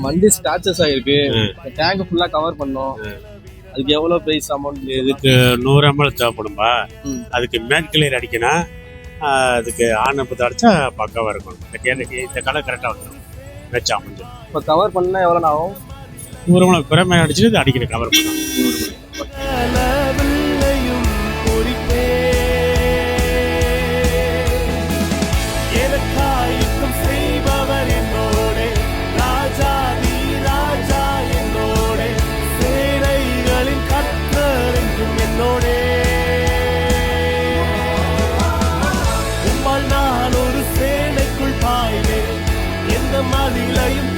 வண்டி ஸ்கிராச்சஸ் ஆயிருக்கு, டேங்க் ஃபுல்லா கவர் பண்ணோம். அதுக்கு எவ்வளவு பிரைஸ் அமௌண்ட்? இதுக்கு 100 ml தேவைப்படும்பா. அதுக்கு மேட் கிளியர் அடிக்கணும். அதுக்கு ஆனப்பத்தை அடிச்சா பக்காவாக இருக்கும். இந்த கலர் கரெக்டாக வந்துடும். வச்சா மஞ்சள் இப்போ கவர் பண்ணால் எவ்வளோ ஆகும்? 100 ml பிறமே அடிச்சுட்டு இது அடிக்கிற கவர் பண்ணலாம். 100 ml. நான் ஒரு சேனைக்குள் பாய்வேன், எந்த மதிலையும்